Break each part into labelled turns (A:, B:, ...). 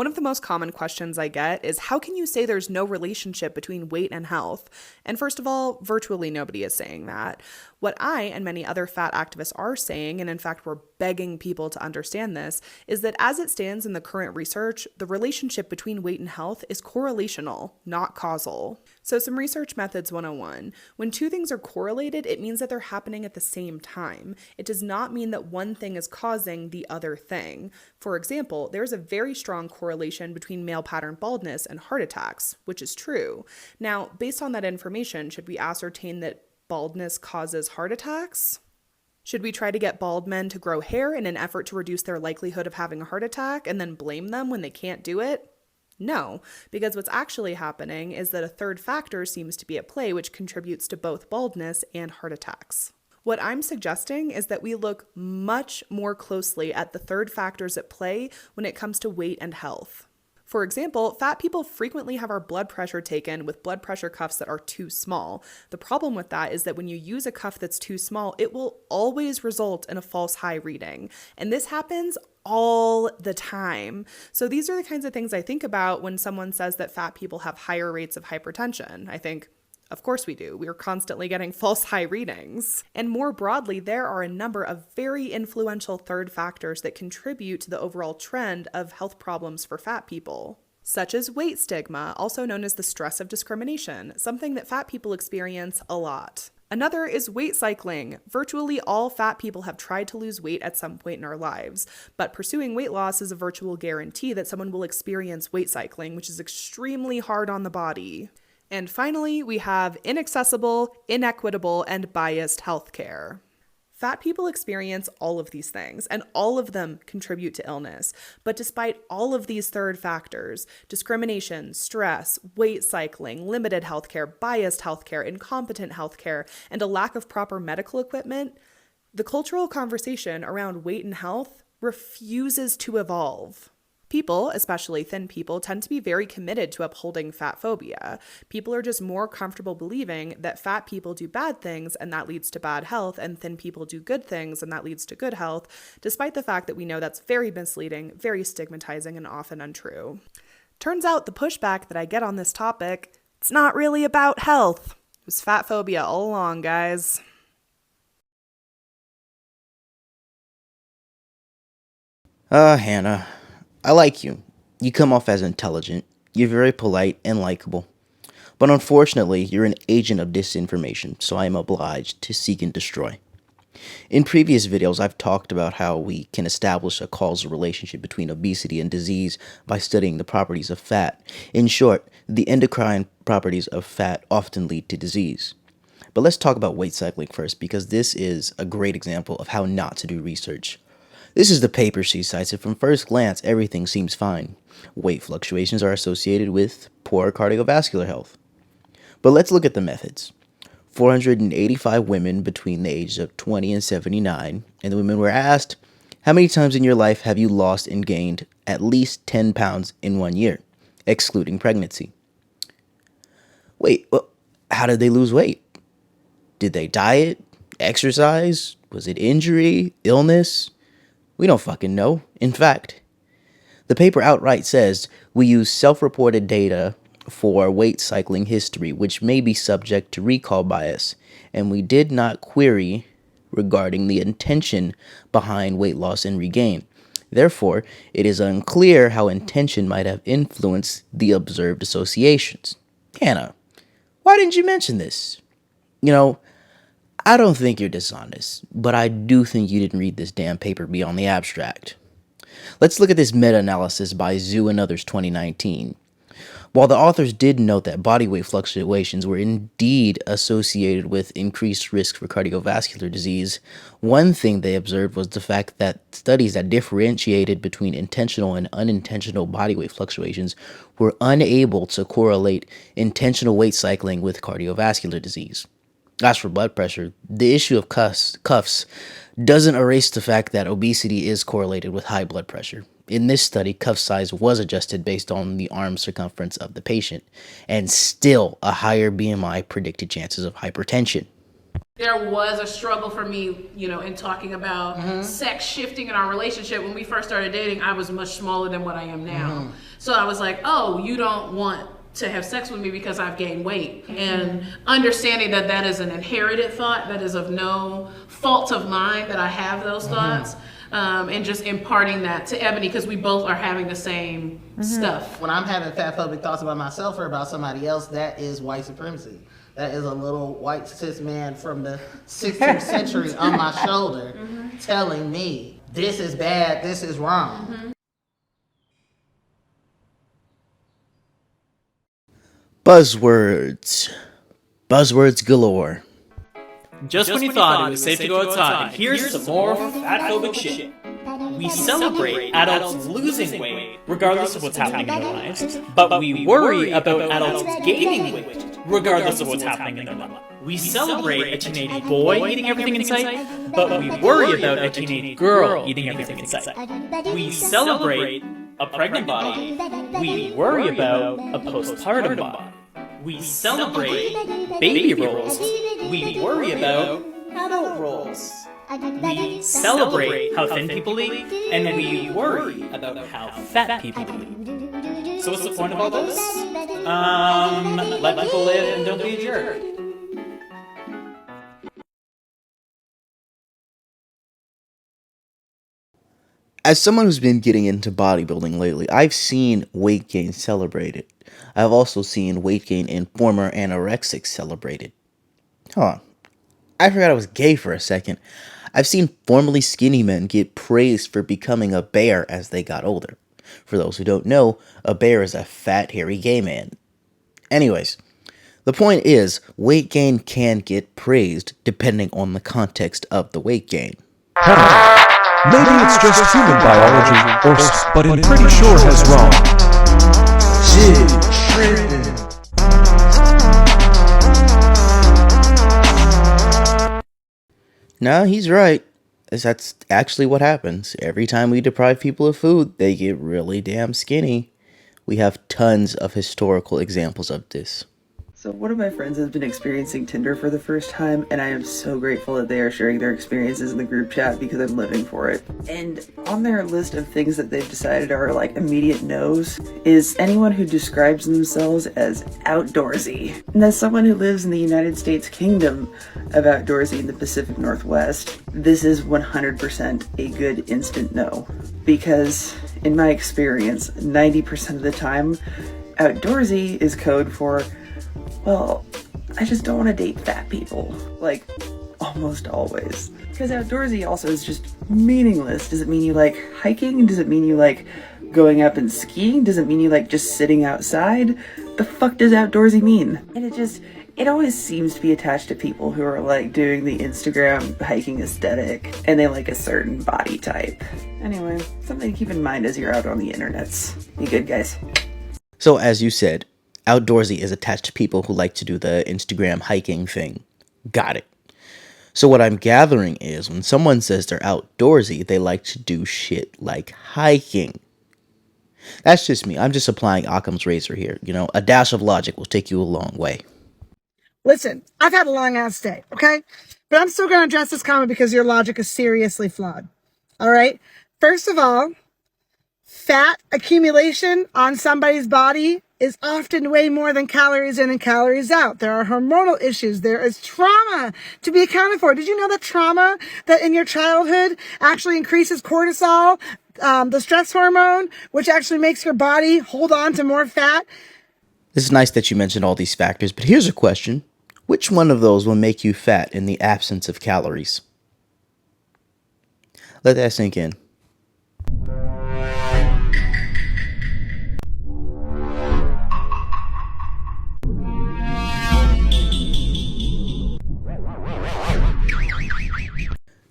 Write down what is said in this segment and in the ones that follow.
A: One of the most common questions I get is, how can you say there's no relationship between weight and health? And first of all, virtually nobody is saying that. What I and many other fat activists are saying, and in fact we're begging people to understand this, is that as it stands in the current research, the relationship between weight and health is correlational, not causal. So some research methods 101. When two things are correlated, it means that they're happening at the same time. It does not mean that one thing is causing the other thing. For example, there's a very strong correlation between male pattern baldness and heart attacks, which is true. Now, based on that information, should we ascertain that baldness causes heart attacks? Should we try to get bald men to grow hair in an effort to reduce their likelihood of having a heart attack and then blame them when they can't do it? No, because what's actually happening is that a third factor seems to be at play, which contributes to both baldness and heart attacks. What I'm suggesting is that we look much more closely at the third factors at play when it comes to weight and health. For example, fat people frequently have our blood pressure taken with blood pressure cuffs that are too small. The problem with that is that when you use a cuff that's too small, it will always result in a false high reading. And this happens all the time. So these are the kinds of things I think about when someone says that fat people have higher rates of hypertension. I think, of course we do. We are constantly getting false high readings. And more broadly, there are a number of very influential third factors that contribute to the overall trend of health problems for fat people, such as weight stigma, also known as the stress of discrimination, something that fat people experience a lot. Another is weight cycling. Virtually all fat people have tried to lose weight at some point in our lives, but pursuing weight loss is a virtual guarantee that someone will experience weight cycling, which is extremely hard on the body. And finally, we have inaccessible, inequitable, and biased healthcare. Fat people experience all of these things, and all of them contribute to illness. But despite all of these third factors, discrimination, stress, weight cycling, limited healthcare, biased healthcare, incompetent healthcare, and a lack of proper medical equipment, the cultural conversation around weight and health refuses to evolve. People, especially thin people, tend to be very committed to upholding fat phobia. People are just more comfortable believing that fat people do bad things and that leads to bad health, and thin people do good things and that leads to good health, despite the fact that we know that's very misleading, very stigmatizing, and often untrue. Turns out the pushback that I get on this topic, it's not really about health. It was fat phobia all along, guys.
B: Hannah, I like you. You come off as intelligent. You're very polite and likable. But unfortunately, you're an agent of disinformation, so I am obliged to seek and destroy. In previous videos, I've talked about how we can establish a causal relationship between obesity and disease by studying the properties of fat. In short, the endocrine properties of fat often lead to disease. But let's talk about weight cycling first, because this is a great example of how not to do research. This is the paper she cites, and from first glance, everything seems fine. Weight fluctuations are associated with poor cardiovascular health. But let's look at the methods. 485 women between the ages of 20 and 79, and the women were asked, how many times in your life have you lost and gained at least 10 pounds in 1 year, excluding pregnancy? Wait, well, how did they lose weight? Did they diet? Exercise? Was it injury? Illness? We don't fucking know. In fact, the paper outright says we use self-reported data for weight cycling history, which may be subject to recall bias, and we did not query regarding the intention behind weight loss and regain. Therefore, it is unclear how intention might have influenced the observed associations. Hannah, why didn't you mention this? I don't think you're dishonest, but I do think you didn't read this damn paper beyond the abstract. Let's look at this meta-analysis by Zhu and others 2019. While the authors did note that body weight fluctuations were indeed associated with increased risk for cardiovascular disease, one thing they observed was the fact that studies that differentiated between intentional and unintentional body weight fluctuations were unable to correlate intentional weight cycling with cardiovascular disease. As for blood pressure, the issue of cuffs doesn't erase the fact that obesity is correlated with high blood pressure. In this study, cuff size was adjusted based on the arm circumference of the patient, and still a higher BMI predicted chances of hypertension.
C: There was a struggle for me, in talking about sex shifting in our relationship. When we first started dating, I was much smaller than what I am now. So I was like, oh, you don't want to have sex with me because I've gained weight. And understanding that that is an inherited thought, that is of no fault of mine that I have those thoughts. And just imparting that to Ebony because we both are having the same stuff.
D: When I'm having fatphobic thoughts about myself or about somebody else, that is white supremacy. That is a little white cis man from the 16th century on my shoulder telling me this is bad, this is wrong.
B: Buzzwords. Buzzwords galore.
E: Just when you thought it was safe to go outside, here's some more fatphobic shit. We celebrate adults losing weight, regardless of what's happening in their lives, but we worry about adults gaining weight, regardless of what's happening in their life. We celebrate a teenage boy eating everything in sight, but we worry about a teenage girl eating everything in sight. We celebrate a pregnant body. We worry about a postpartum body. We celebrate baby roles. We worry about adult roles. We celebrate how thin people eat, and we worry about how fat people eat. So what's the point of all this? Let people live and don't be a jerk.
B: As someone who's been getting into bodybuilding lately, I've seen weight gain celebrated. I've also seen weight gain in former anorexics celebrated. Hold on. I forgot I was gay for a second. I've seen formerly skinny men get praised for becoming a bear as they got older. For those who don't know, a bear is a fat, hairy gay man. Anyways, the point is, weight gain can get praised depending on the context of the weight gain.
F: Maybe it's just human biology, but I'm pretty sure has wrong.
B: No, he's right. That's actually what happens. Every time we deprive people of food, they get really damn skinny. We have tons of historical examples of this.
G: So one of my friends has been experiencing Tinder for the first time, and I am so grateful that they are sharing their experiences in the group chat because I'm living for it. And on their list of things that they've decided are like immediate no's is anyone who describes themselves as outdoorsy. And as someone who lives in the United States kingdom of outdoorsy in the Pacific Northwest, this is 100% a good instant no. Because in my experience, 90% of the time, outdoorsy is code for, well, I just don't want to date fat people. Like, almost always. Because outdoorsy also is just meaningless. Does it mean you like hiking? Does it mean you like going up and skiing? Does it mean you like just sitting outside? The fuck does outdoorsy mean? And it always seems to be attached to people who are like doing the Instagram hiking aesthetic and they like a certain body type. Anyway, something to keep in mind as you're out on the internets. Be good, guys.
B: So as you said, outdoorsy is attached to people who like to do the Instagram hiking thing. Got it. So what I'm gathering is when someone says they're outdoorsy, they like to do shit like hiking. That's just me. I'm just applying Occam's razor here. You know, a dash of logic will take you a long way.
H: Listen, I've had a long ass day, okay? But I'm still going to address this comment because your logic is seriously flawed. All right? First of all, fat accumulation on somebody's body is often way more than calories in and calories out. There are hormonal issues. There is trauma to be accounted for. Did you know that trauma that in your childhood actually increases cortisol, the stress hormone, which actually makes your body hold on to more fat?
B: It's nice that you mentioned all these factors, but here's a question. Which one of those will make you fat in the absence of calories? Let that sink in.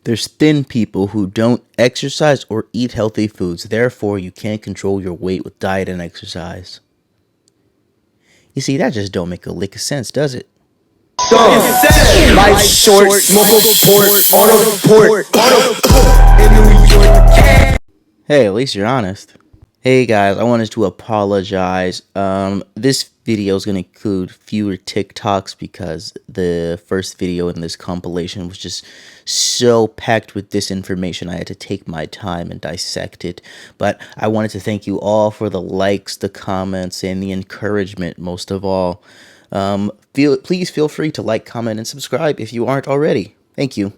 B: There's thin people who don't exercise or eat healthy foods, therefore you can't control your weight with diet and exercise. You see, that just don't make a lick of sense, does it?
I: Life short, smoke a port, auto port, in New York.
B: Hey, at least you're honest. Hey guys, I wanted to apologize. This video is going to include fewer TikToks because the first video in this compilation was just so packed with disinformation. I had to take my time and dissect it. But I wanted to thank you all for the likes, the comments, and the encouragement most of all. Please feel free to like, comment, and subscribe if you aren't already. Thank you.